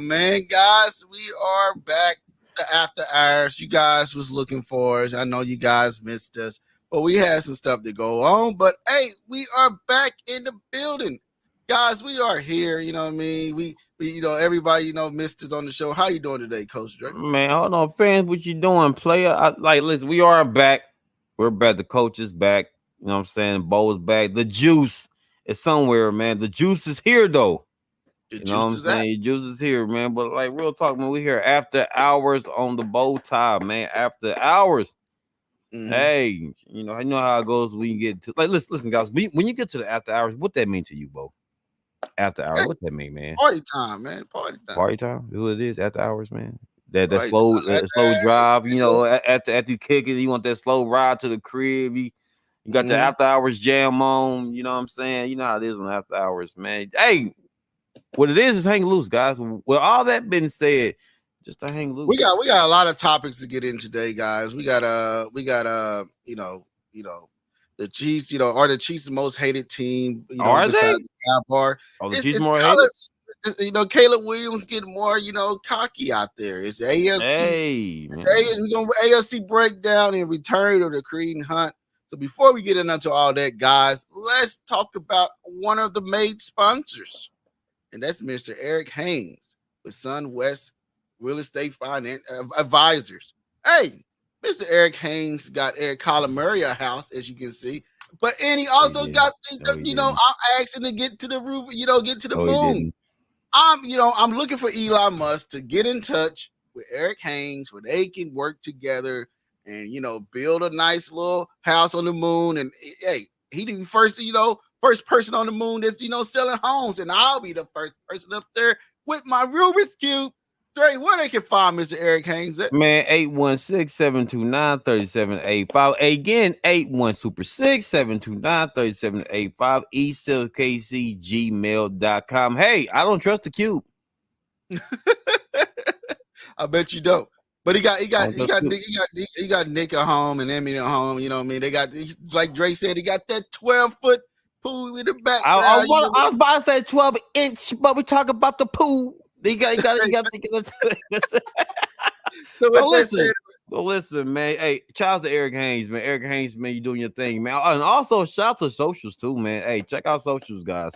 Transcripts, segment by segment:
man. Guys, we are back to After Hours. You guys was looking for us. I know you guys missed us, but we had some stuff to go on. But hey, we are back in the building. Guys, we are here. You know what I mean? We everybody, missed us on the show. How you doing today, Coach Drake? Man, hold on, fans. What you doing, player? Listen, we are back. We're back. The coach is back. You know what I'm saying? Bo's back. The juice is somewhere, man. The juice is here, though. The You know what I'm juice is saying? Your juice is here, man. But like real talk, man, we here after hours on the BowTie, man. After hours. Hey, I know how it goes when you get to listen, guys. When you get to the after hours, what that mean to you, Bo? After hours, what that mean, man? Party time, man. Party time. Party time. Is what it is. After hours, man. That Party slow time. slow drive. After you kick it, you want that slow ride to the crib. You got the after hours jam on. You know what I'm saying? You know how it is on after hours, man. Hey, what it is hang loose, guys. With all that being said, just to hang loose. We got a lot of topics to get in today, guys. We got the Chiefs, are the Chiefs the most hated team, are besides they? the Jaguars? Are the Chiefs more hated? Caleb Williams getting more, cocky out there. It's AFC. Hey, we're gonna AFC breakdown and return of the Creed and Hunt. So before we get into all that, guys, let's talk about one of the main sponsors, and that's Mr. Eric Hense with SunWest Real Estate Finance Advisors. Hey, Mr. Eric Hense got Eric Murray a house, as you can see. And he also got, I'm asking to get to the roof, get to the moon. I'm looking for Elon Musk to get in touch with Eric Hense where they can work together and, build a nice little house on the moon. And hey, he the first person on the moon that's, selling homes. And I'll be the first person up there with my Rubik's Cube. Dre, where they can find Mr. Eric Hense at? Man, 816-729-3785. Again, 816-729-3785. eSellKCGmail.com. Hey, I don't trust the cube. I bet you don't. But he got Nick at home and Emmy at home. You know what I mean? They got, like Drake said, he got that 12-foot pool in the back. I was about to say 12-inch, but we talk about the pool. You got. So listen, man. Hey, shout out to Eric Hense, man. Eric Hense, man, you doing your thing, man. And also shout out to socials too, man. Hey, check out socials, guys.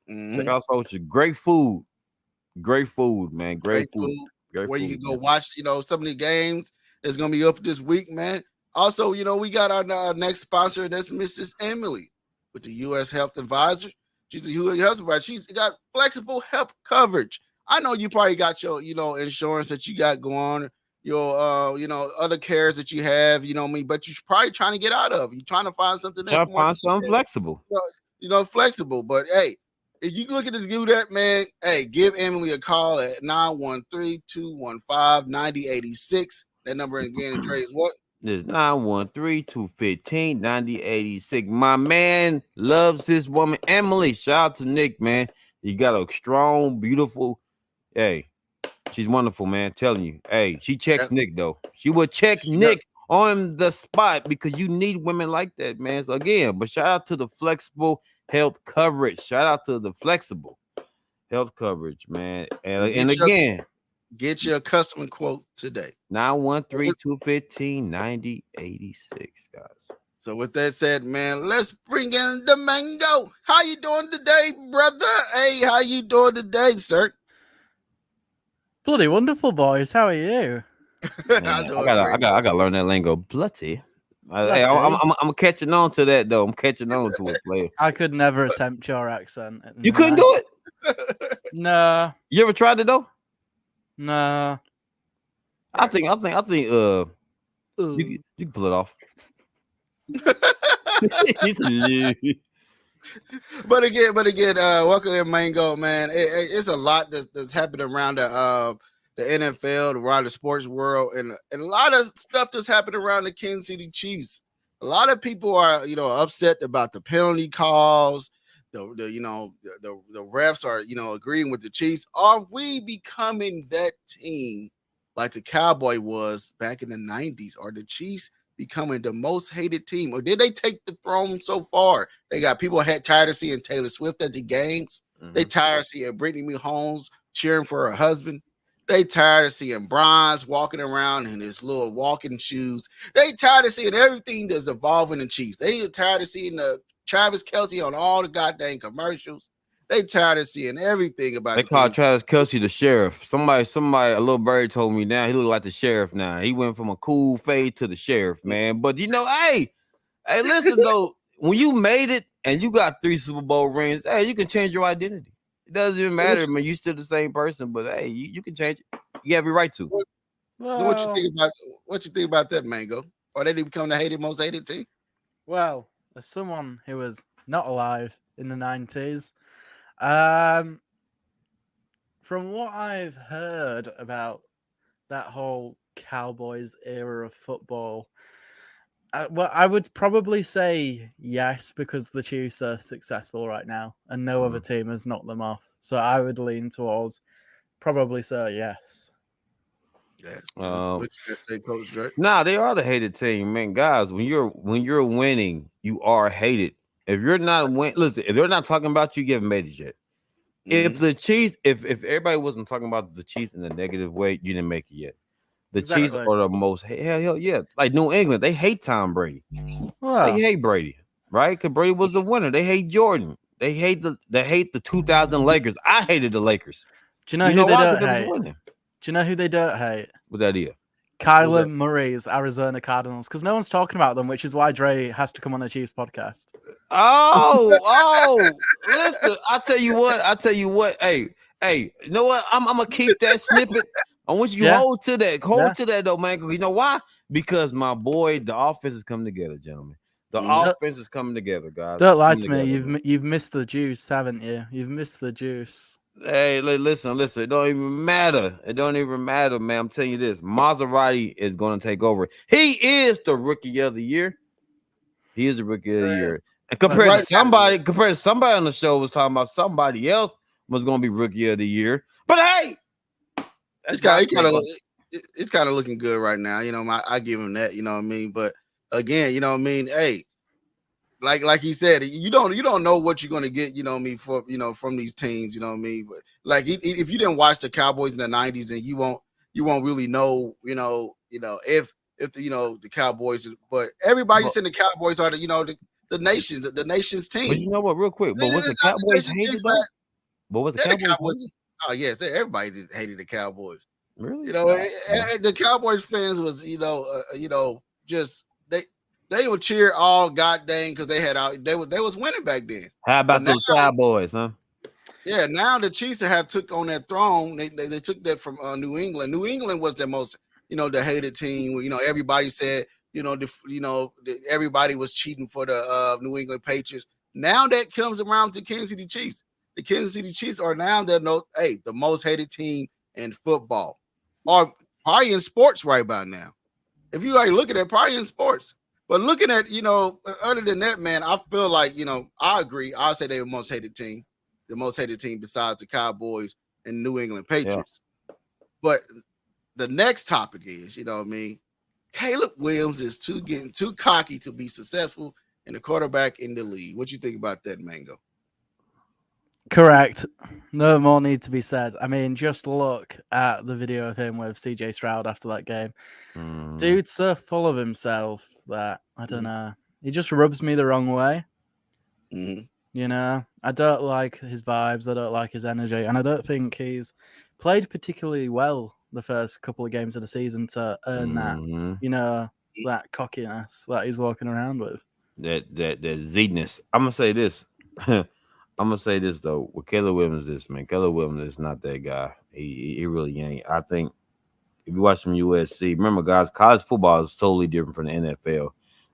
Check out socials. Great food, man. Great food. Where you can go watch, some of the games that's gonna be up this week, man. Also, we got our next sponsor. That's Mrs. Emily with the U.S. Health Advisor. She's a U.S. Health Advisor. She's got flexible health coverage. I know you probably got your, insurance that you got going on, your, other cares that you have, but you're probably trying to get out of. You're trying to find something that's more flexible. Flexible. But hey, if you looking to do that, man, hey, give Emily a call at 913-215-9086. That number again, Trey, is what? It's 913-215-9086. My man loves his woman, Emily. Shout out to Nick, man. You got a strong, beautiful. Hey, she's wonderful, man. Telling you. Hey, she checks Nick, though. She will check Nick on the spot because you need women like that, man. So again, but shout out to the flexible health coverage. Shout out to the flexible health coverage, man. And again, get your customer quote today. 913-215-9086, guys. So with that said, man, let's bring in the mango. How you doing today, brother? Hey, how you doing today, sir? Bloody wonderful, boys. How are you? Man, I gotta learn that lingo. Bloody. Hey, I'm catching on to that though. I'm catching on to it, player. I could never attempt your accent. You couldn't do it? No. You ever tried it though? No. I think you can pull it off. But again, welcome to Mango, man. It's a lot that's happening around the NFL, around the sports world, and a lot of stuff that's happening around the Kansas City Chiefs. A lot of people are, upset about the penalty calls. The refs are, agreeing with the Chiefs. Are we becoming that team like the Cowboy was back in the 90s? Are the Chiefs becoming the most hated team, or did they take the throne so far? They got people tired of seeing Taylor Swift at the games. Mm-hmm. They tired of seeing Brittany Mahomes cheering for her husband. They tired of seeing Bronze walking around in his little walking shoes. They tired of seeing everything that's evolving in Chiefs. They tired of seeing the Travis Kelce on all the goddamn commercials. They tired of seeing everything about They the call Kansas Travis Kelce the sheriff. Somebody, a little bird told me now he look like the sheriff now. He went from a cool fade to the sheriff, man. But hey, listen though, when you made it and you got 3 Super Bowl rings, hey, you can change your identity. It doesn't even So what matter, you, man. You still the same person, but hey, you can change it. You have every right to. what, so Well, what you think about that, Mango? Or they become the most hated team? well, as someone who was not alive in the 90s, um, from what I've heard about that whole Cowboys era of football, well, I would probably say yes because the Chiefs are successful right now and no other team has knocked them off. So I would lean towards probably say yes. Yeah. Um, What you guys say, Coach Drake? Nah, they are the hated team, man. Guys, when you're winning, you are hated. If you're not listen, if they're not talking about you, you haven't made it yet. If Mm-hmm. the Chiefs, if everybody wasn't talking about the Chiefs in a negative way, you didn't make it yet. The Chiefs Exactly. are the most hell yeah. Like New England, they hate Tom Brady. They Well, hate Brady, right? Because Brady was the winner. They hate Jordan. They hate the 2000 Lakers. I hated the Lakers. do you know You who know they why? Because don't they was hate? winning. Do you know who they don't hate? What that is? Who's Kyler that? Murray's Arizona Cardinals, because no one's talking about them, which is why Dre has to come on the Chiefs podcast. Oh, listen, I tell you what, hey, you know what? I'm gonna keep that snippet. I want you to Yeah, hold to that. yeah. Hold to that though, man. 'Cause you know why? Because my boy, the offense is coming together, gentlemen. The Mm-hmm. offense is coming together, guys. Don't It's lie coming to me. together, man. You've missed the juice, haven't you? You've missed the juice. Hey, listen. It don't even matter. It don't even matter, man. I'm telling you this. Maserati is going to take over. He is the rookie of the year. He is the rookie of the year. And But Right now, compared to somebody on the show was talking about somebody else was going to be rookie of the year. But hey, that's it's kind my of take on. it's kind of looking good right now. I give him that. You know what I mean. But again, you know what I mean. Hey, like he said, you don't know what you're going to get. You know what I mean for from these teams. You know what I mean. But like if you didn't watch the Cowboys in the '90s, then you won't really know. If the Cowboys. But everybody But, saying the Cowboys are the nation's but you team. know what? Real quick, but was the It's not the Cowboys nation's team, hated but though? But was the they're the Cowboys Cowboys. hated? Oh yes, everybody hated the Cowboys. Really? The Cowboys fans was just they would cheer all goddamn because they was winning back then. How But about now, those Cowboys, huh? yeah, now the Chiefs have took on that throne. They took that from New England. New England was the most the hated team. Everybody said everybody was cheating for the New England Patriots. Now that comes around to Kansas City Chiefs. The Kansas City Chiefs are now the most hated team in football, or probably in sports right by now. If you look at it, probably in sports. But looking at other than that, man, I feel like I agree. I'll say they're the most hated team besides the Cowboys and New England Yeah. Patriots. But the next topic is, what I mean, Caleb Williams is getting too cocky to be successful in the quarterback in the league. What you think about that, Mango? correct. No more need to be said. I mean, just look at the video of him with CJ Stroud after that game. Dude's so full of himself that I don't know. He just rubs me the wrong way. Mm-hmm. I don't like his vibes. I don't like his energy, and I don't think he's played particularly well the first couple of games of the season to earn that cockiness that he's walking around with. That Zness. I'm gonna say this. I'm gonna say this though. With Caleb Williams, man. Caleb Williams is not that guy. He really ain't. I think if you watch some USC, remember guys, college football is totally different from the NFL.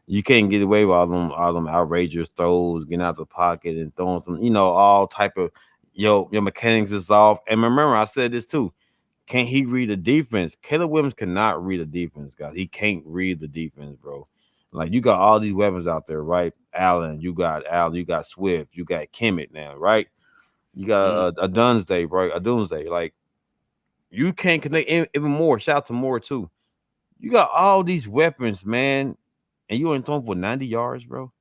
You can't get away with all them outrageous throws, getting out the pocket and throwing some, all type of your mechanics is off. And remember, I said this too. Can't he read the defense? Caleb Williams cannot read the defense, guys. He can't read the defense, bro. Like you got all these weapons out there, right? Allen, you got Swift, you got Kimmett now, right? You got a Dunsday, right? A Doomsday. Like you can't connect even more. Shout out to Moore too. You got all these weapons, man, and you ain't throwing for 90 yards, bro.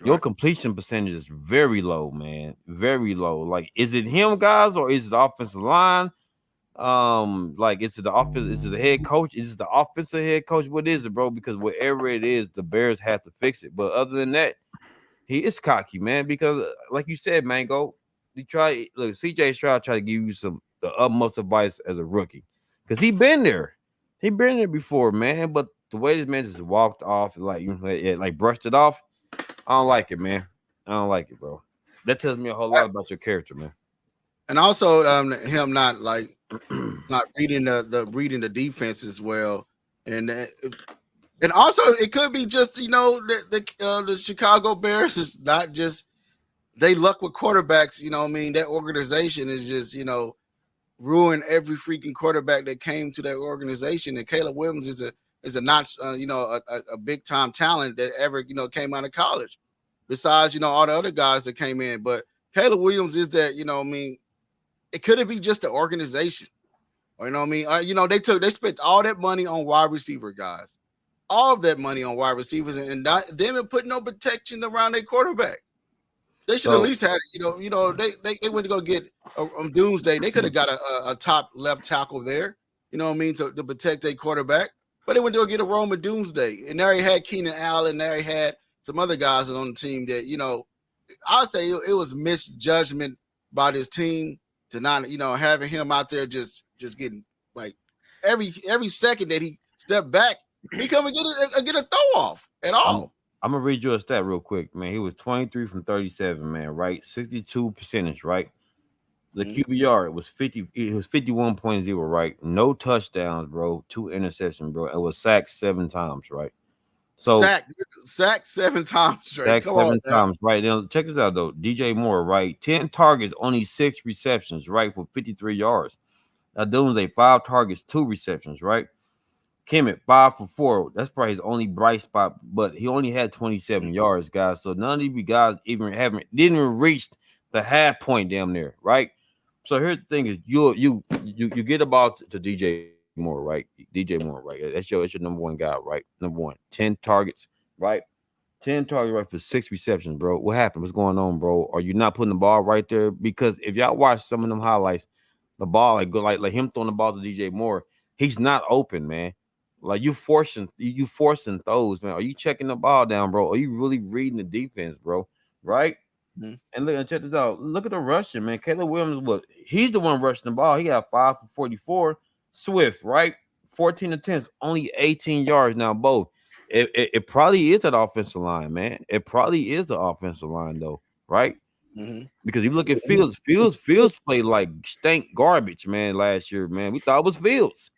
Your Right. completion percentage is very low, man. Very low. Like, is it him, guys, or is it the offensive line? Like, is it the office? Is it the head coach? Is it the offensive head coach? What is it, bro? Because whatever it is, the Bears have to fix it. But other than that, he is cocky, man. Because, like you said, Mango, CJ Stroud try to give you the utmost advice as a rookie, because he been there. He been there before, man. But the way this man just walked off, like brushed it off, I don't like it, man. I don't like it, bro. That tells me a whole lot about your character, man. And also, him not reading the defense as well, and also it could be just the Chicago Bears is not just they luck with quarterbacks. You know what I mean? That organization is just ruin every freaking quarterback that came to that organization. And Caleb Williams is a not a big time talent that ever came out of college. Besides all the other guys that came in, but Caleb Williams is that it couldn't be just the organization. Or, they spent all that money on wide receiver guys, all of that money on wide receivers, and not them and put no protection around their quarterback. They should at least have, they went to go get on Doomsday. They could have got a top left tackle there, to protect their quarterback. But they went to go get a Roman Doomsday, and there he had Keenan Allen, there he had some other guys on the team that I'd say it was misjudgment by this team to not having him out there just getting like every second that he stepped back, he come and get a throw off at all. I'm gonna read you a stat real quick, man. He was 23 from 37, man, right? 62%, right? The QBR was 50, it was 51.0, right? No touchdowns, bro. 2 interceptions, bro. It was sacked 7 times, right? So sacked 7 times straight. Sacked 7 times, right? Now check this out though. DJ Moore, right? 10 targets, only 6 receptions, right? For 53 yards. Now Doomsday, 5 targets, 2 receptions, right? Kemet, 5 for 4. That's probably his only bright spot, but he only had 27 yards, guys. So none of these guys didn't even reach the half point damn near, right? So here's the thing: is you get the ball to DJ Moore, right? DJ Moore, right? That's your number one guy, right? Number one, 10 targets, right? 10 targets, right, for 6 receptions, bro. What happened? What's going on, bro? Are you not putting the ball right there? Because if y'all watch some of them highlights, the ball like him throwing the ball to DJ Moore, he's not open, man. Like you forcing throws, man. Are you checking the ball down, bro? Are you really reading the defense, bro? Right? Mm-hmm. And look, check this out. Look at the rushing, man. Caleb Williams, he's the one rushing the ball. He got 5 for 44. Swift, right? 14 attempts, only 18 yards now, both. It probably is that offensive line, man. It probably is the offensive line, though, right? Mm-hmm. Because you look at Fields played like stank garbage, man, last year, man. We thought it was Fields.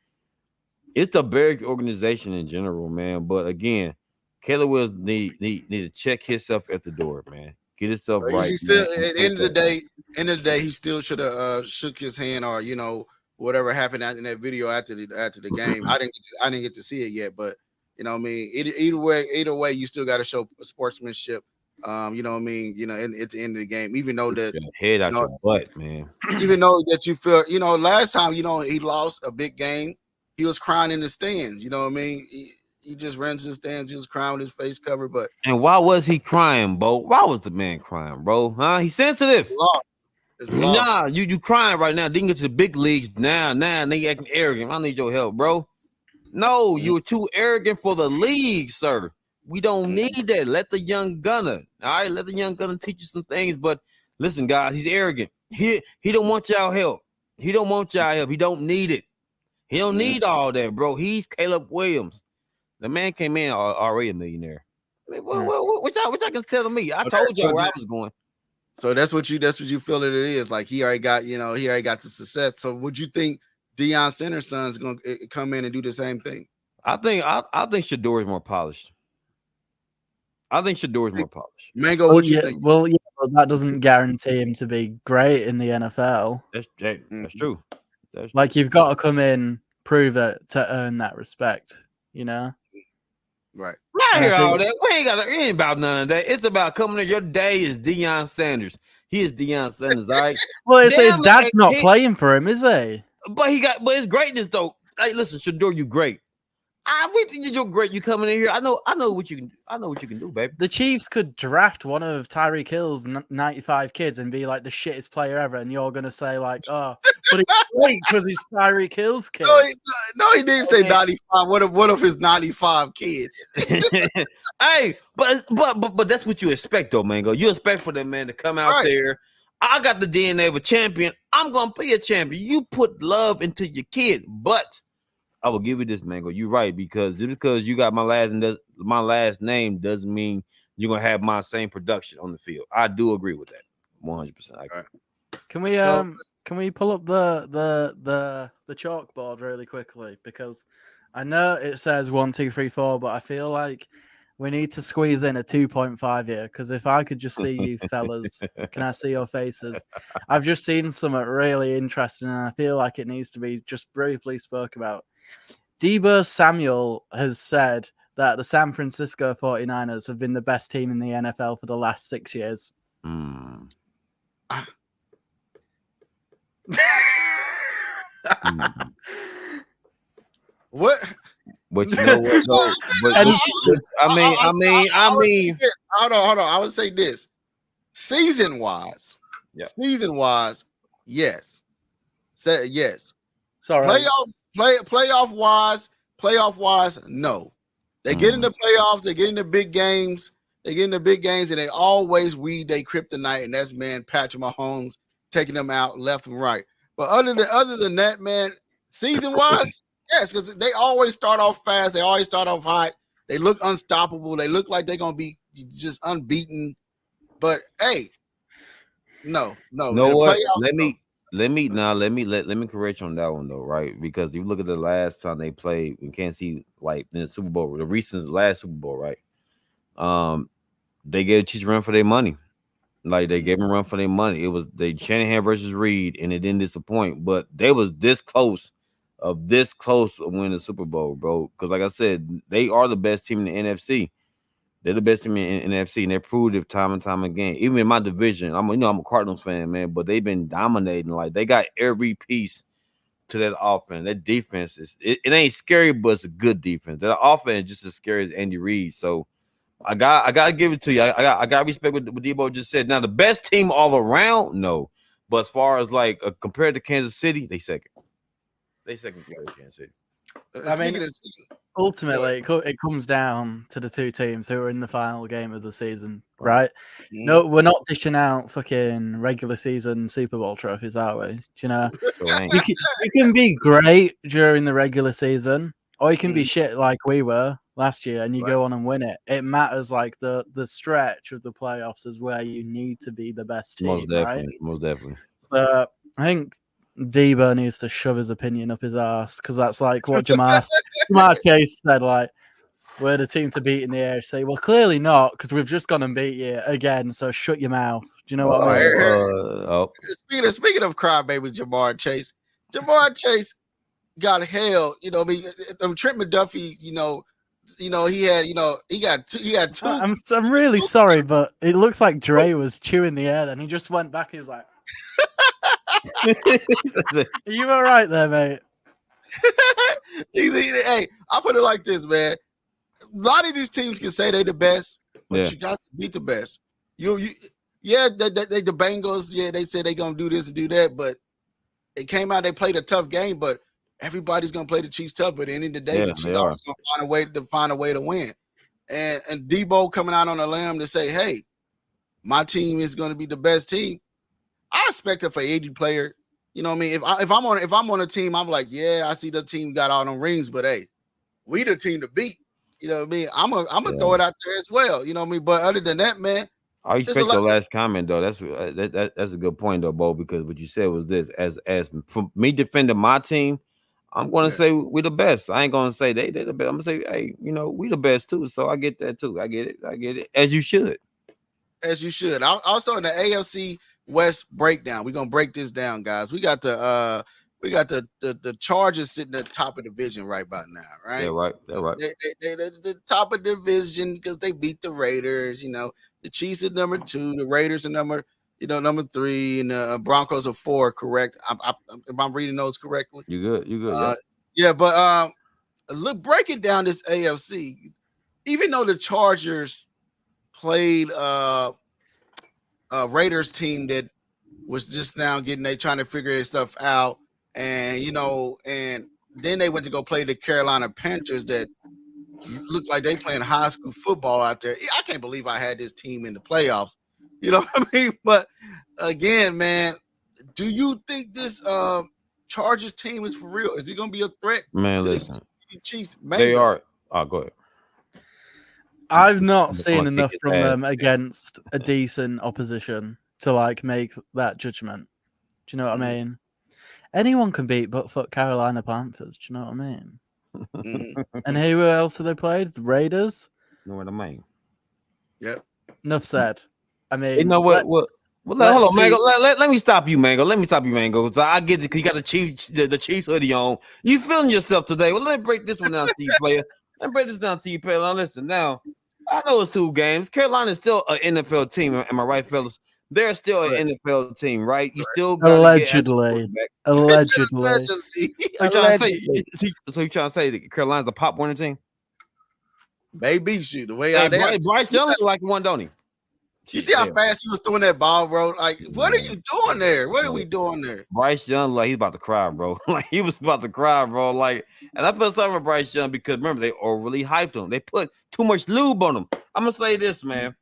It's the Bears organization in general, man. But again, Caleb Williams need to check himself at the door, man. Get himself right. He still, at the end of the day, he still should have shook his hand, or whatever happened in that video after the game. I didn't get to see it yet, but either way, you still got to show sportsmanship. At the end of the game, even though that head out your butt, man. Even though that you feel, last time, he lost a big game. He was crying in the stands. You know what I mean? He just ran to the stands. He was crying with his face covered. And why was he crying, Bo? Why was the man crying, bro? Huh? He's sensitive. Nah, you crying right now. Didn't get to the big leagues now. They acting arrogant. I need your help, bro. No, you were too arrogant for the league, sir. We don't need that. Let the young gunner. All right, let the young gunner teach you some things. But listen, guys, he's arrogant. He don't want y'all help. He don't want y'all help. He don't need it. He don't need all that, bro. He's Caleb Williams. The man came in already a millionaire. I mean, what y'all can tell me? I told you where I was going. So that's what you feel that it is. Like he already got the success. So would you think Deion Sanders' son's gonna come in and do the same thing? I think Shador is more polished. Mango, what you think? Well, that doesn't guarantee him to be great in the NFL. That's true. Like you've got to come in, prove it to earn that respect, Right. I hear all that. It ain't about none of that. It's about coming in. Your day is Deion Sanders. He is Deion Sanders, all right? Well, his dad's not playing for him, is he? But his greatness, though. Hey, listen, Shador, you great. You're great. You coming in here. I know what you can. I know what you can do, baby. The Chiefs could draft one of Tyreek Hill's 95 kids and be like the shittest player ever, and you're gonna say like, oh, but it's great because he's Tyreek Hill's kid. No, he didn't say 95. What of his 95 kids? Hey, but that's what you expect though, man. You expect for that man to come out there. I got the DNA of a champion. I'm gonna be a champion. You put love into your kid, but I will give you this, Mango. You're right, because just because you got my last name doesn't mean you're gonna have my same production on the field. I do agree with that, 100%. Can we pull up the chalkboard really quickly, because I know it says 1, 2, 3, 4, but I feel like we need to squeeze in a 2.5 here, because if I could just see you fellas, can I see your faces? I've just seen something really interesting, and I feel like it needs to be just briefly spoke about. Deebo Samuel has said that the San Francisco 49ers have been the best team in the NFL for the last 6 years. What? But you know what? Though? I mean. Hold on. I would say this: season wise, yes. Say yes. Sorry. Playoff wise, no. They get into playoffs. They get into big games. And they always weed their kryptonite, and that's Patrick Mahomes taking them out left and right. But other than that, man, season wise. Yes, because they always start off fast. They always start off hot. They look unstoppable. They look like they're gonna be just unbeaten. But hey, no. Know what? Let me correct you on that one though, right? Because if you look at the last time they played in Kansas City, like in the Super Bowl, the recent last Super Bowl, right? They gave Chiefs a run for their money. Like they gave them a run for their money. It was Shanahan versus Reed, and it didn't disappoint. But they was this close of winning the Super Bowl, bro. Because like I said, they are the best team in the NFC. They're the best team in the NFC, and they proved it time and time again. Even in my division, I'm a Cardinals fan, man, but they've been dominating. Like they got every piece to that offense. That defense it ain't scary, but it's a good defense. That offense is just as scary as Andy Reid. So I gotta give it to you. I got respect what Debo just said. Now the best team all around, no, but as far as like compared to Kansas City, they second. They second compared to Kansas City. I mean, ultimately, it comes down to the two teams who are in the final game of the season, right? No, we're not dishing out fucking regular season Super Bowl trophies, are we? You know, you can be great during the regular season, or you can be shit like we were last year, and you go on and win it. It matters. Like the stretch of the playoffs is where you need to be the best team, Most definitely. So I think Debo needs to shove his opinion up his ass, because that's like what Jamar Chase said, like, we're the team to beat in the AFC. Well, clearly not, because we've just gone and beat you again, so shut your mouth. Do you know what I mean? Speaking of crybaby Jamar Chase got held, Trent McDuffie, he got two. I'm really sorry, but it looks like Dre was chewing the air then. He just went back, he was like, are you all right there, mate? Hey, I'll put it like this, man. A lot of these teams can say they're the best, but you got to beat the best. They the Bengals, they said they're gonna do this and do that, but it came out they played a tough game, but everybody's gonna play the Chiefs tough. But at the end of the day, the Chiefs are always gonna find a way to win. And Debo coming out on a limb to say, hey, my team is gonna be the best team. I expect it for 80 player. You know what I mean? If I'm on a team, I'm like, I see the team got all them rings, but hey, we the team to beat. You know what I mean? I'm gonna throw it out there as well. You know what I mean? But other than that, man, I respect the last comment though. That's a good point though, Bo, because what you said was this: as for me defending my team, I'm gonna say we're the best. I ain't gonna say they're the best. I'm gonna say, hey, we the best too. So I get that too. I get it. As you should. Also in the AFC West breakdown, we're gonna break this down, guys. We got the Chargers sitting at the top of the division right about now, right? Yeah, right. They're right. They're the top of the division because they beat the Raiders. The Chiefs are number 2, the Raiders are number 3, and the Broncos are 4. Correct? Am I reading those correctly? You good? But look, breaking down this AFC, even though the Chargers played Raiders team that was just now they trying to figure their stuff out, and and then they went to go play the Carolina Panthers that look like they playing high school football out there. I can't believe I had this team in the playoffs. You know what I mean? But again, man, do you think this Chargers team is for real? Is it going to be a threat Man, to listen. the Chiefs? They are. Oh, go ahead. I've not seen Kick enough his from ass. them against a decent opposition to like make that judgment. Do you know what I mean? Anyone can beat but fuck Carolina Panthers. Do you know what I mean? And who else have they played? The Raiders. You know what I mean? Yep. Enough said. I mean, You know what? Well, let's hold on, Mango. see. Let me stop you, Mango. Let me stop you, Mango. So I get it. You got the Chiefs hoodie on. You feeling yourself today? Well, let me break this one down to you, player. Let me break this down to you, player. Now listen. Now I know it's 2 games. Carolina is still an NFL team. Am I right, fellas? They're still an NFL team, right? You still got Allegedly. Allegedly. So you trying to say that Carolina's a pop winner team? Maybe shoot the way out there. Bryce Young look like one, don't he? You see how fast he was throwing that ball, bro? Like, what are you doing there? What are we doing there? Bryce Young, like he's about to cry, bro. Like he was about to cry, bro. Like, and I feel sorry for Bryce Young because remember they overly hyped him. They put too much lube on him. I'm gonna say this, man.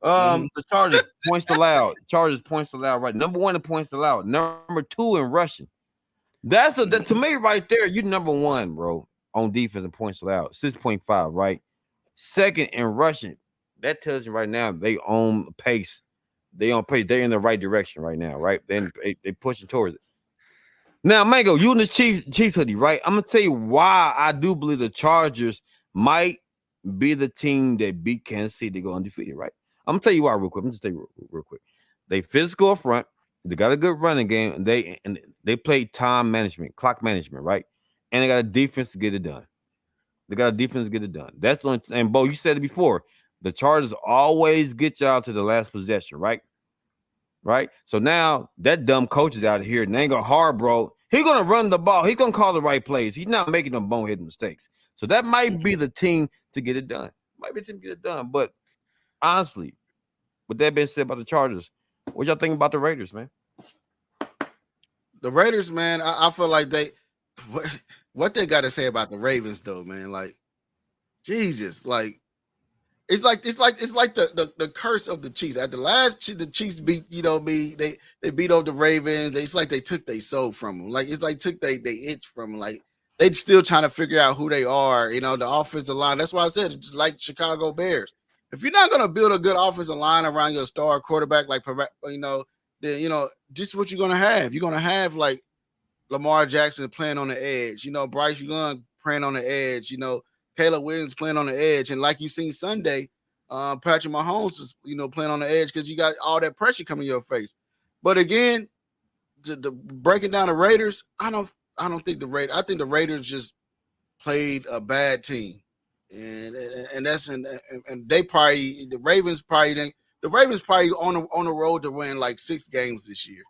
The Chargers points allowed. Chargers points allowed, right? Number 1 in points allowed. Number 2 in rushing. That's to me right there. You number 1, bro, on defense and points allowed. 6.5, right? Second in rushing. That tells you right now they own pace. They on pace. They're in the right direction right now, right? They pushing towards it. Now, Mango, you in this Chiefs hoodie, right? I'm gonna tell you why I do believe the Chargers might be the team that beat Kansas City to go undefeated, right? I'm gonna tell you why real quick. I'm just tell you real quick. They physical up front. They got a good running game. And they play time management, clock management, right? And they got a defense to get it done. That's the only. And Bo, you said it before. The Chargers always get y'all to the last possession, right? Right. So now that dumb coach is out here and they ain't gonna hard, bro. He's gonna run the ball. He's gonna call the right plays. He's not making them bonehead mistakes. So that might be the team to get it done. But honestly, with that being said about the Chargers, what y'all think about the Raiders, man? The Raiders, man, I feel like what they got to say about the Ravens, though, man. Like, Jesus, like. It's like the curse of the Chiefs. At the last, the Chiefs beat they beat up the Ravens. It's like they took their soul from them. Like it's like took they itch from them. Like they still trying to figure out who they are. You know, the offensive line. That's why I said it's like Chicago Bears. If you're not gonna build a good offensive line around your star quarterback, like then this is what you're gonna have. You're gonna have like Lamar Jackson playing on the edge. Bryce Young playing on the edge. Caleb Williams playing on the edge, and like you seen Sunday, Patrick Mahomes is playing on the edge because you got all that pressure coming in your face. But again, the breaking down the Raiders, I don't think the Raiders. I think the Raiders just played a bad team, and that's and they probably the Ravens probably on the road to win like 6 games this year.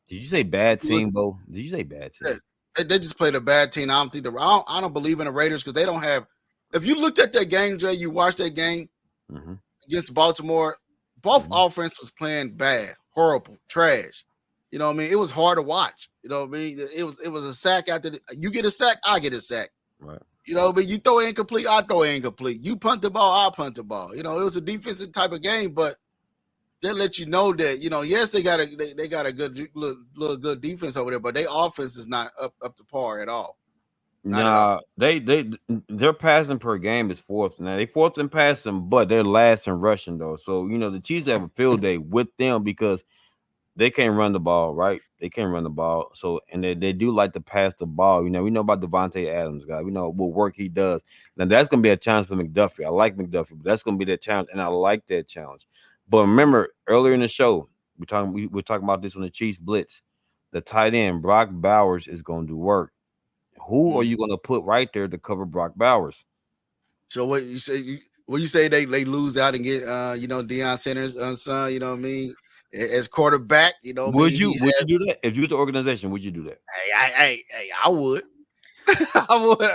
Did you say bad team, Bo? Did you say bad team? They just played a bad team. I don't believe in the Raiders because they don't have. If you looked at that game, Jay, you watched that game against Baltimore, both offense was playing bad, horrible, trash. You know what I mean? It was hard to watch. You know what I mean? It was a sack after you get a sack, I get a sack. Right. You know what I mean? You throw it incomplete, I throw it incomplete. You punt the ball, I punt the ball. It was a defensive type of game, but they let you know that, yes, they got a good little good defense over there, but their offense is not up to par at all. Nah, their passing per game is 4th. Now they 4th in passing, but they're last in rushing though. So the Chiefs have a field day with them because they can't run the ball, right? They can't run the ball. So and they do like to pass the ball. We know about Devontae Adams, guy. We know what work he does. Now that's gonna be a challenge for McDuffie. I like McDuffie, but that's gonna be that challenge, and I like that challenge. But remember earlier in the show, we're talking about this on the Chiefs blitz. The tight end Brock Bowers is gonna do work. Who are you going to put right there to cover Brock Bowers? So what you say? When you say they lose out and get Deion Sanders' son, you know what I mean, as quarterback, would you do that if you was the organization? Would you do that? Hey, I would. I would.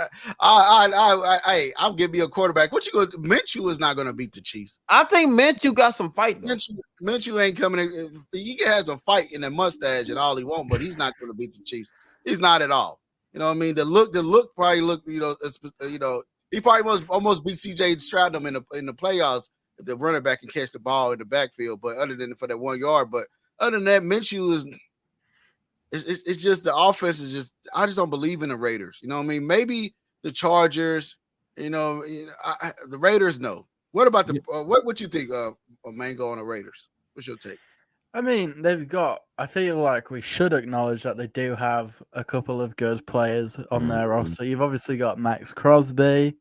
I'll give you a quarterback. What you go? Minshew is not going to beat the Chiefs. I think Minshew got some fight though. Minshew ain't coming in. He has a fight in a mustache and all he want, but he's not going to beat the Chiefs. He's not at all. You know what I mean? The look probably look. He probably almost beat C.J. Stroud in the playoffs if the running back can catch the ball in the backfield. But other than for that 1 yard, but other than that, Minshew is. It's just the offense is just. I just don't believe in the Raiders. You know what I mean? Maybe the Chargers. The Raiders. No. What about the? What you think? Mango on the Raiders. What's your take? I mean, they've got. I feel like we should acknowledge that they do have a couple of good players on their roster. You've obviously got Max Crosby.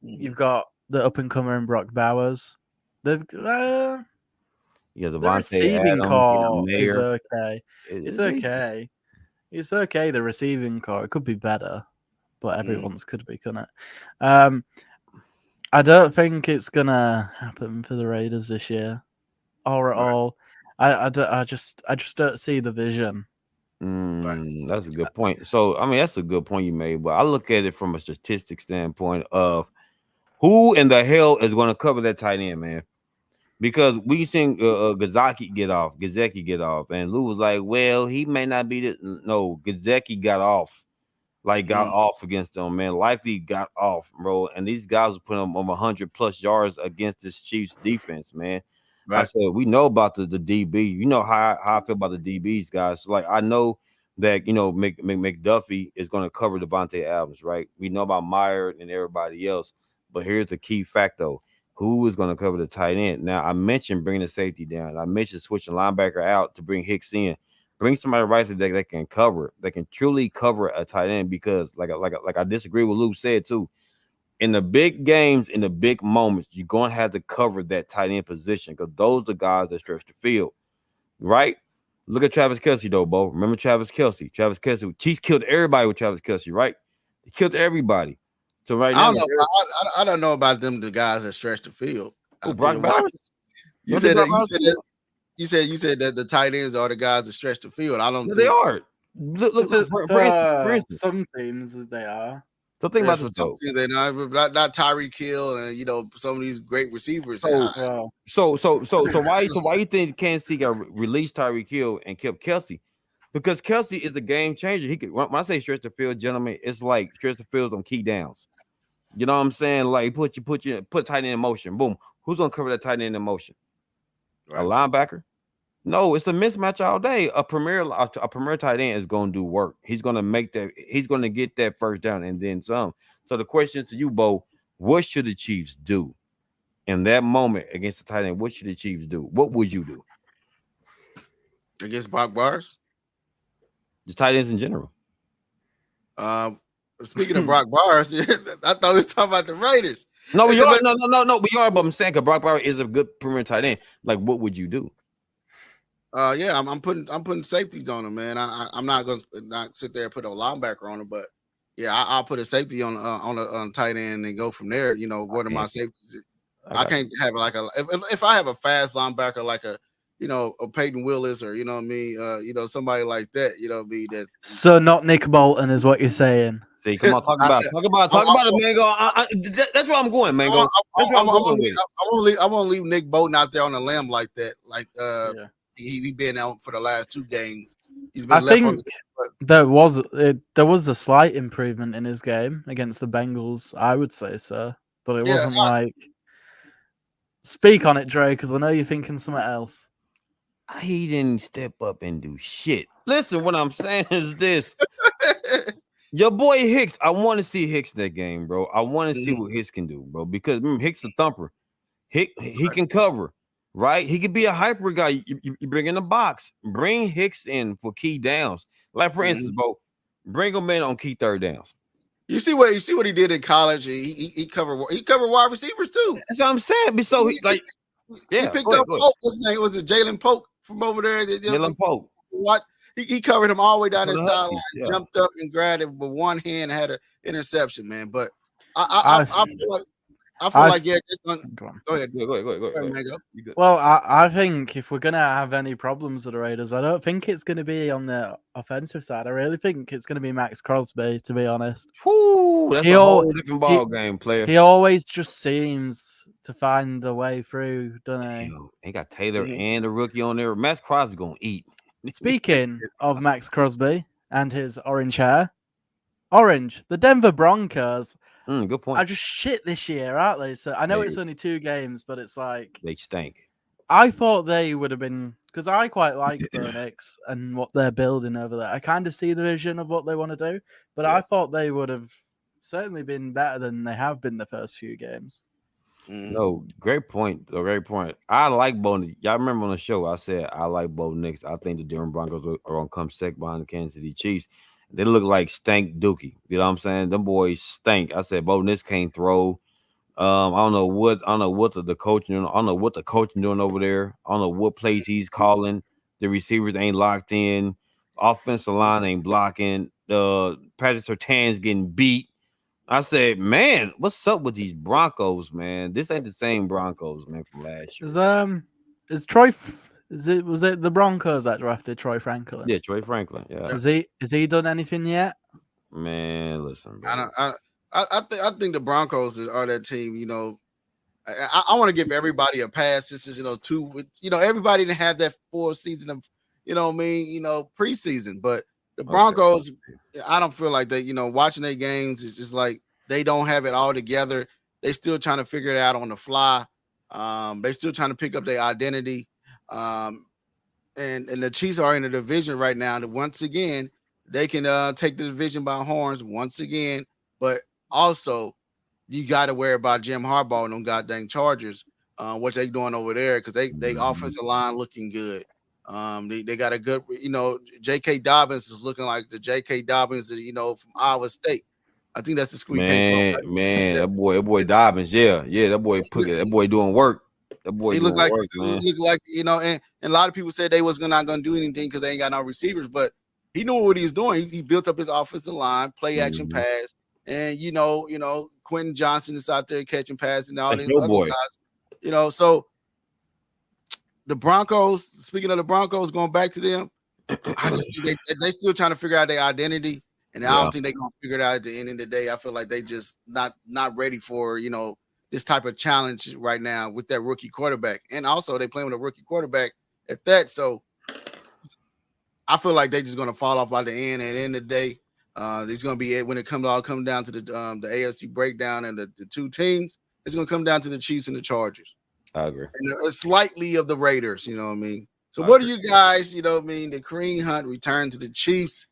You've got the up and coming Brock Bowers. They've the receiving core is okay. It's okay. It's okay. The receiving core, it could be better, but everyone's could be, couldn't it? I don't think it's gonna happen for the Raiders this year, or at all. I just don't see the vision. That's a good point. So I mean, that's a good point you made. But I look at it from a statistic standpoint of who in the hell is going to cover that tight end, man. Because we seen Gazeki get off, and Lou was like, "Well, he may not be the no." Gazeki got off, off against them, man. Likely got off, bro. And these guys were putting them on 100+ yards against this Chiefs defense, man. Right. I said we know about the DB. You know how I feel about the DBs, guys. So, I know that McDuffie is going to cover Devontae Adams, right? We know about Meyer and everybody else, but here's the key fact though. Who is going to cover the tight end? Now, I mentioned bringing the safety down. I mentioned switching linebacker out to bring Hicks in. Bring somebody right there that can cover. That can truly cover a tight end because, like I disagree with Luke said too. In the big games, in the big moments, you're going to have to cover that tight end position because those are the guys that stretch the field, right? Look at Travis Kelce, though, Bo. Remember Travis Kelce? Chiefs killed everybody with Travis Kelce, right? They killed everybody. So right now, I don't know about them. The guys that stretch the field. Brock Bowers. You said that the tight ends are the guys that stretch the field. I don't. They are. Look for instance, some teams they are. So think about this though. They're not Tyreek Hill and some of these great receivers. So why you think Kansas City got released Tyreek Hill and kept Kelce? Because Kelce is the game changer. He could. When I say stretch the field, gentlemen, it's like stretch the field on key downs. You know what I'm saying? Like put tight end in motion. Boom. Who's gonna cover that tight end in motion? Right. A linebacker? No, it's a mismatch all day. A premier tight end is gonna do work. He's gonna make that. He's gonna get that first down and then some. So the question to you, Bo, what should the Chiefs do in that moment against the tight end? What should the Chiefs do? What would you do against Brock Bowers? The tight ends in general. Speaking of Brock Bowers, I thought we were talking about the Raiders. No, we are. No, we are. But I'm saying, because Brock Bowers is a good premier tight end. Like, what would you do? I'm putting safeties on him, man. I'm not gonna not sit there and put a linebacker on him, but yeah, I'll put a safety on a tight end and go from there. What are my safeties? I can't have if I have a fast linebacker like a Peyton Willis or somebody like that. That's so not Nick Bolton is what you're saying. See, come on, talk about it, Mango. That's where I'm going, Mango. I'm gonna leave Nick Bolton out there on a limb like that. He been out for the last 2 games. He's been there was a slight improvement in his game against the Bengals. I would say so, but it wasn't like. Speak on it, Dre, because I know you're thinking something else. He didn't step up and do shit. Listen, what I'm saying is this. Your boy Hicks, I want to see Hicks that game, bro. I want to see what Hicks can do, bro. Because remember, Hicks a thumper. He can cover, right? He could be a hyper guy. You bring in the box. Bring Hicks in for key downs. Like, for instance, bro, bring him in on key third downs. You see what he did in college? He covered wide receivers too. That's what I'm saying. So he picked up Pope. What's his name? Was it Jalen Pope from over there? Jalen Pope. What? He covered him all the way down his sideline, jumped up and grabbed it with one hand and had an interception, man. But I I feel like Go on. go ahead. Go ahead. Mango. You good? Well, I think if we're going to have any problems with the Raiders, I don't think it's going to be on the offensive side. I really think it's going to be Max Crosby, to be honest. Whoo, that's He a al- whole different ball game, player. He always just seems to find a way through, doesn't he? Damn, they got Taylor Mhm. and the rookie on there. Max Crosby gonna eat. Speaking of Max Crosby and his orange hair, the Denver Broncos Good are point. just shit this year, aren't they? So I know it's only 2 games, but it's like They stink. I thought they would have been, because I quite like Bo Nix and what they're building over there. I kind of see the vision of what they want to do, but Yeah. I thought they would have certainly been better than they have been the first few games. No, great point. A great point. I like Bo. Y'all remember on the show I said I like Bo Nix. I think the Denver Broncos are gonna come second behind the Kansas City Chiefs. They look like stank dookie. You know what I'm saying? Them boys stink. I said Bo Nix can't throw. I don't know what the coaching. I don't know what the coaching doing over there. I don't know what plays he's calling. The receivers ain't locked in. Offensive line ain't blocking. Patrick Surtain's getting beat. I said, man, what's up with these Broncos, man? This ain't the same Broncos, man, from last year. Is Troy? Was it the Broncos that drafted Troy Franklin? Yeah, Troy Franklin. Yeah. Has he done anything yet? Man, listen, bro. I think the Broncos are that team. You know, I want to give everybody a pass. This is everybody didn't have that full season of preseason, but the Broncos, I don't feel like they watching their games is just like they don't have it all together. They still trying to figure it out on the fly. They still trying to pick up their identity. And the Chiefs are in a division right now that once again they can take the division by horns once again, but also you got to worry about Jim Harbaugh and them goddamn Chargers, what they doing over there because they offensive line looking good. They got a good, J.K. Dobbins is looking like the J.K. Dobbins, from Iowa State. I think that's the school he came from. Man, that boy Dobbins, that boy doing work. That boy he doing looked like work, man. He looked like and a lot of people said they was not gonna do anything because they ain't got no receivers, but he knew what he was doing. He built up his offensive line, play action pass, and Quentin Johnson is out there catching passes and all these other guys. So the Broncos, speaking of the Broncos, going back to them, I just think they still trying to figure out their identity, and I don't think they're gonna figure it out at the end of the day. I feel like they just not ready for this type of challenge right now with that rookie quarterback, and also they playing with a rookie quarterback at that. So I feel like they're just gonna fall off by the end. At the end of the day, it's gonna be when it comes down to the AFC breakdown and the two teams. It's gonna come down to the Chiefs and the Chargers. I agree. And slightly of the Raiders, you know what I mean? So what do you guys, the Kareem Hunt return to the Chiefs?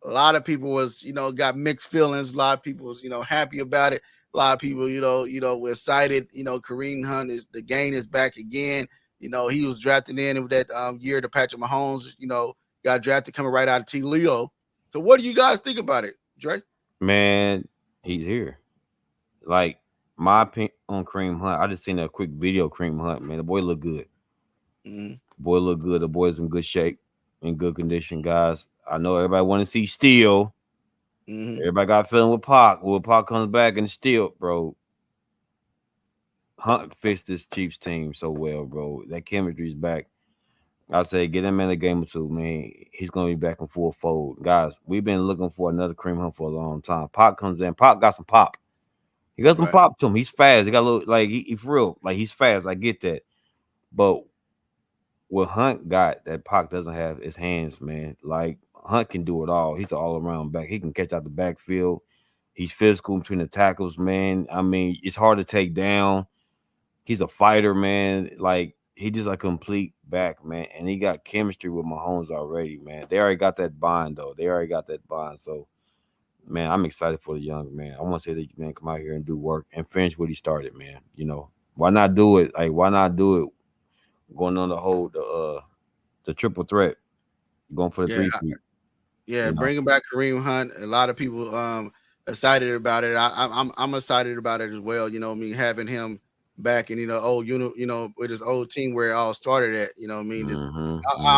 A lot of people was, got mixed feelings. A lot of people was, happy about it. A lot of people, were excited. Kareem Hunt the gain is back again. He was drafted in with that year to Patrick Mahomes, got drafted coming right out of Toledo. So what do you guys think about it, Dre? Man, he's here. Like, my opinion on Kareem Hunt, I just seen a quick video of Kareem Hunt, man. The boy look good. Boy look good. The boy's in good shape, in good condition, guys. I know everybody want to see Steel. Everybody got a feeling with Pac. When Pac comes back and Steel, bro. Hunt fixed this Chiefs team so well, bro. That chemistry's back. I say get him in a game or two, man. He's gonna be back in full fold. Guys, we've been looking for another Kareem Hunt for a long time. Pac comes in. Pac got some pop. He got some pop to him. He's fast. He got a little like he for real. Like he's fast. I get that. But what Hunt got that Pac doesn't have his hands, man. Like Hunt can do it all. He's an all-around back. He can catch out the backfield. He's physical between the tackles, man. I mean, it's hard to take down. He's a fighter, man. Like he just a complete back, man. And he got chemistry with Mahomes already, man. They already got that bond, though. So, man, I'm excited for the young man. I want to see that man come out here and do work and finish what he started, man. Why not do it? Like, why not do it? Going on the triple threat, going for the 3-peat. Yeah, bringing back Kareem Hunt. A lot of people excited about it. I'm excited about it as well. Having him back and with his old team where it all started at. I'm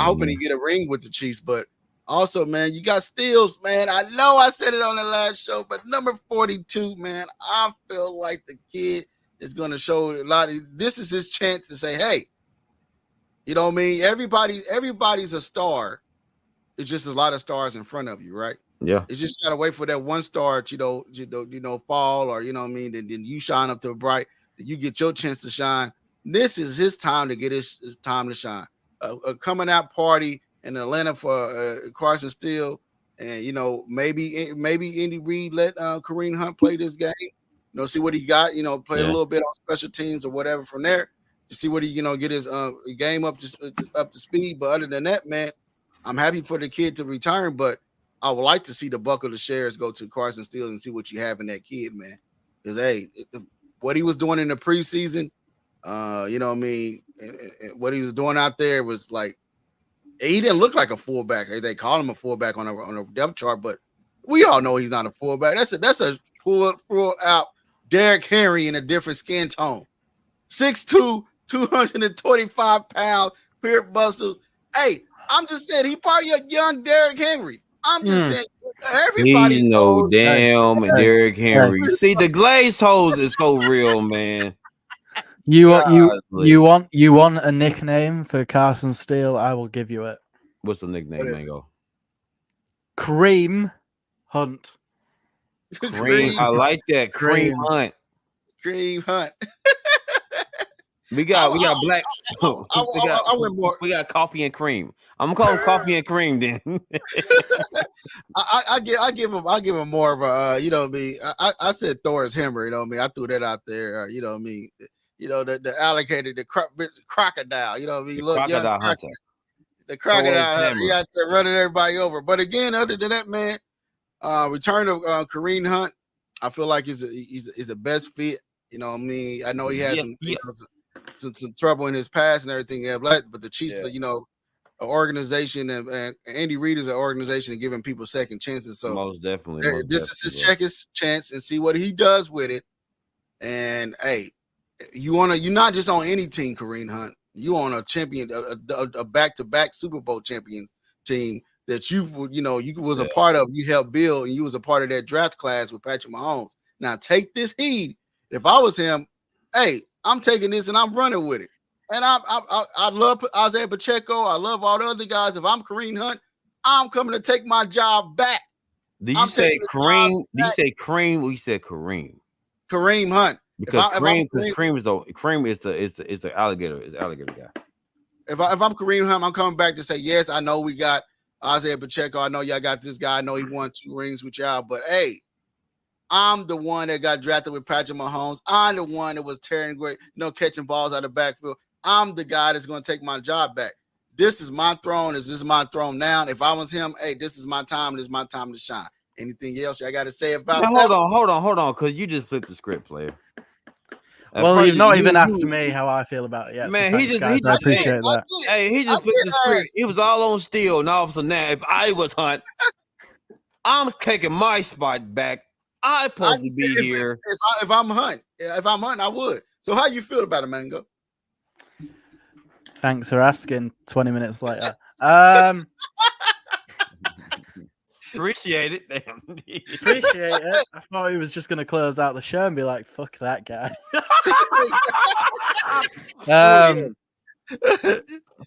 hoping he get a ring with the Chiefs, but also, man, you got Steals, man. I know I said it on the last show, but number 42, man, I feel like the kid is going to show a lot. This is his chance to say, "Hey, you know what I mean? Everybody's a star. It's just a lot of stars in front of you, right? Yeah. It's just gotta wait for that one star to fall, or you know what I mean. Then you shine up to bright. Then you get your chance to shine. This is his time to get his time to shine. A coming out party in Atlanta for Carson Steele, and you know maybe Andy Reid let Kareem Hunt play this game. You know, see what he got. You know, play a little bit on special teams or whatever from there to see what he get his game up to speed. But other than that, man, I'm happy for the kid to return, but I would like to see the buck of the shares go to Carson Steele and see what you have in that kid, man. Because hey, what he was doing in the preseason, you know what I mean, what he was doing out there was like he didn't look like a fullback. They call him a fullback on a depth chart, but we all know he's not a fullback. That's a full out Derrick Henry in a different skin tone. 6'2", 225 pounds, pure busters. Hey, I'm just saying he probably a young Derrick Henry. I'm just saying everybody knows. Damn Derrick Henry. See, the glazed hoes is so real, man. You want a nickname for Carson Steele? I will give you it. What's the nickname, Mango? Cream Hunt. Cream. I like that. Cream Hunt. Cream Hunt. We got black. I went more. We got coffee and cream. I'm gonna call him coffee and cream then. I give him more of a you know what I mean. I said Thor's hammer, you know what I mean. I threw that out there, you know what I mean. You know the alligator, the crocodile, you know what I mean. Look, crocodile hunter. The crocodile hunter. He out there running everybody over. But again, other than that, man, return of Kareem Hunt, I feel like he's the best fit. You know what I mean. I know he had some trouble in his past and everything, but the Chiefs, you know, an organization, and Andy Reid is an organization and giving people second chances. So most definitely, is his chance and see what he does with it. And hey, you're not just on any team, Kareem Hunt. You on a champion, a back-to-back Super Bowl champion team that you was a part of. You helped build, and you was a part of that draft class with Patrick Mahomes. Now take this heed. If I was him, hey, I'm taking this and I'm running with it. And I love Isaiah Pacheco. I love all the other guys. If I'm Kareem Hunt, I'm coming to take my job back. Did you say Kareem? Did you say Kareem? Or you said Kareem? Kareem Hunt. Because Kareem is the alligator. Is the alligator guy. If I'm Kareem Hunt, I'm coming back to say yes. I know we got Isaiah Pacheco. I know y'all got this guy. I know he won 2 rings with y'all. But hey, I'm the one that got drafted with Patrick Mahomes. I'm the one that was tearing great, catching balls out of the backfield. I'm the guy that's going to take my job back. This is my throne. This is my throne now. If I was him, hey, this is my time. This is my time to shine. Anything else I got to say about that? Hold on, because you just flipped the script, player. Well, you've not even asked me how I feel about it yet. Man, so thanks, I appreciate that. Hey, he just flipped the script. He was all on Steele, and all of a sudden now, if I was Hunt, I'm taking my spot back. I'm supposed to be here. If I'm Hunt, I would. So how you feel about it, Mango? Thanks for asking. 20 minutes later. Appreciate it. Damn. Appreciate it. I thought he was just going to close out the show and be like, fuck that guy.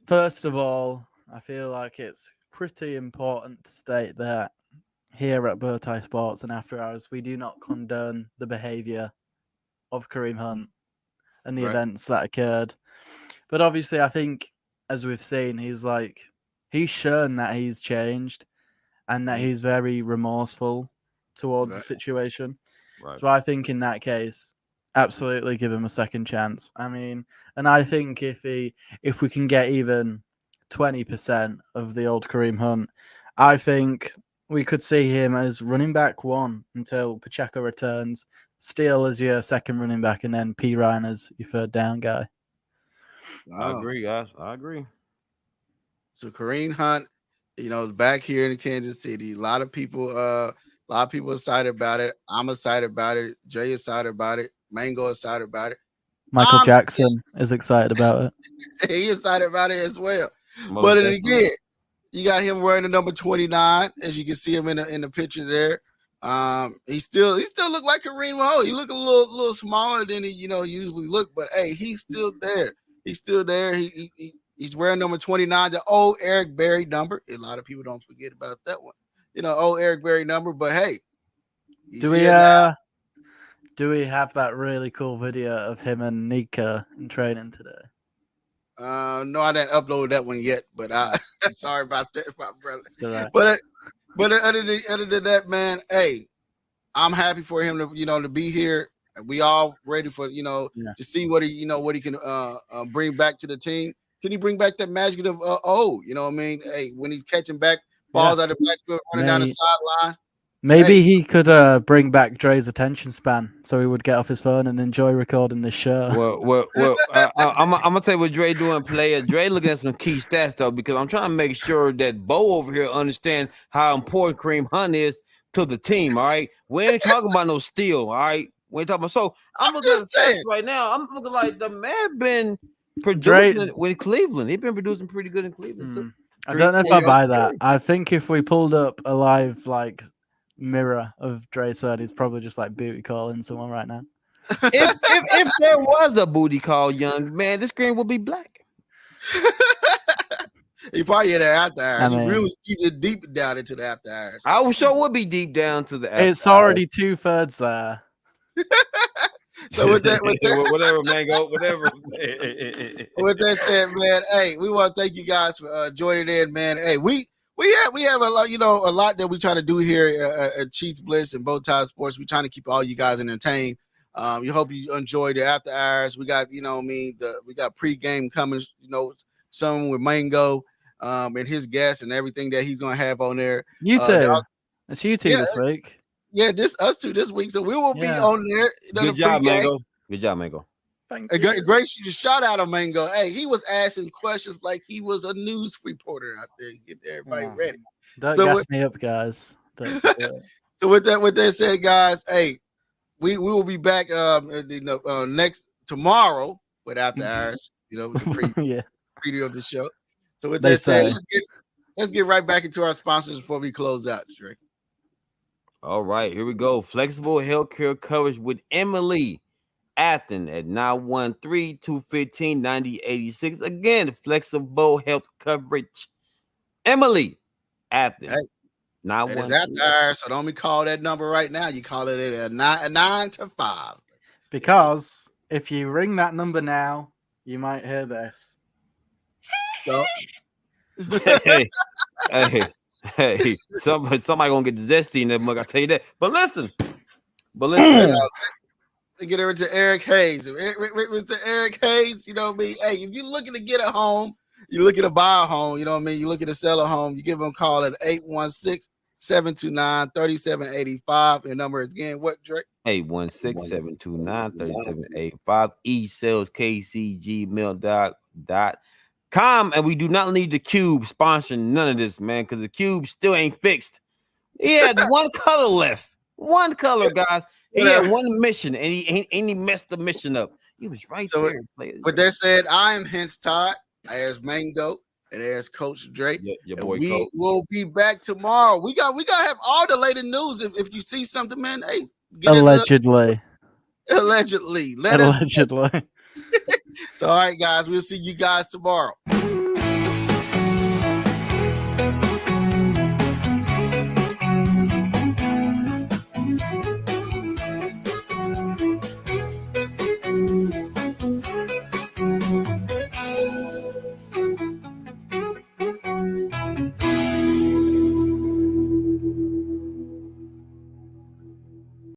First of all, I feel like it's pretty important to state that here at BowTie Sports and After Hours, we do not condone the behavior of Kareem Hunt and the events that occurred. But obviously, I think, as we've seen, he's shown that he's changed and that he's very remorseful towards the situation. Right. So I think in that case, absolutely give him a second chance. I mean, and I think if we can get even 20% of the old Kareem Hunt, I think we could see him as running back 1 until Pacheco returns, Steele as your second running back, and then P. Ryan as your third down guy. I agree, guys. I agree. So Kareem Hunt, back here in Kansas City, a lot of people excited about it. I'm excited about it. Jay excited about it. Mango excited about it. Michael Jackson is excited about it. He's excited about it as well. But again, you got him wearing the number 29, as you can see him in the picture there. He still look like Kareem Ho. He look a little smaller than he usually look, but hey, he's still there. He's still there. He's wearing number 29, the old Eric Berry number. A lot of people don't forget about that one. Old Eric Berry number. But hey, do we have that really cool video of him and Nika in training today? No, I didn't upload that one yet, but sorry about that, my brother. Right. But other than that, man, hey, I'm happy for him to be here. We all ready for to see what he can bring back to the team. Can he bring back that magic of old? You know what I mean? Hey, when he's catching back balls out of the backfield, running down the sideline. Maybe he could bring back Dre's attention span, so he would get off his phone and enjoy recording this show. Well, I'm gonna tell you what Dre doing, player. Dre looking at some key stats though, because I'm trying to make sure that Bo over here understands how important Kareem Hunt is to the team. All right, we ain't talking about no steal. All right, we ain't talking about. So I'm looking at stats right now. I'm looking like the man been producing with Cleveland. He's been producing pretty good in Cleveland too. I don't know if I buy that. I think if we pulled up a live mirror of Dre said, he's probably just booty calling someone right now. if there was a booty call, young man, this screen would be black. He probably had after hours. He really keep it deep down into the after hours. I sure would be deep down to the after It's already 2/3 there. So with that, whatever, Mango, whatever. With that said, man, hey, we want to thank you guys for joining in, man. Hey, we have a lot, a lot that we try to do here at Chiefs Blitz and BowTie Sports. We're trying to keep all you guys entertained. We hope you enjoy the after hours. We got, we got pregame coming, some with Mango and his guests and everything that he's gonna have on there. You two, it's you two this week. Yeah, just us two this week. So we will be on there. Good job, Mango. Good job, Mango. Thank you. Great shout out on Mango. Hey, he was asking questions like he was a news reporter out there. Get everybody ready. Don't gas me up, guys. So with that said, guys, hey, we will be back next tomorrow with after hours. With the preview of the show. So with that said, let's get right back into our sponsors before we close out, Drake. All right, here we go. Flexible healthcare coverage with Emily Athens at 913-215-9086. Again, flexible health coverage. Emily Athens. Hey, it is after hours, so don't be call that number right now. You call it at 9 to 5. Because if you ring that number now, you might hear this. So, hey, somebody gonna get the zesty in that mug. I tell you that. But listen. Get over to Eric Hayes. Mr. Eric Hayes, you know what I mean? Hey, if you're looking to get a home, you're looking to buy a home, you know what I mean? You're looking to sell a home, you give them a call at 816-729-3785. Your number is again, what, Drake? 816-729-3785. esaleskcgmail.com. And we do not need the Cube sponsoring none of this, man, because the Cube still ain't fixed. He had one color left. One color, guys. He had one mission, and he messed the mission up. He was right there. With that said, I am Hense Todd, as Mango, and as Coach Drake. Your boy we Coach. will be back tomorrow. We got to have all the latest news. If you see something, man, hey, allegedly. Let us know. So, all right, guys, we'll see you guys tomorrow.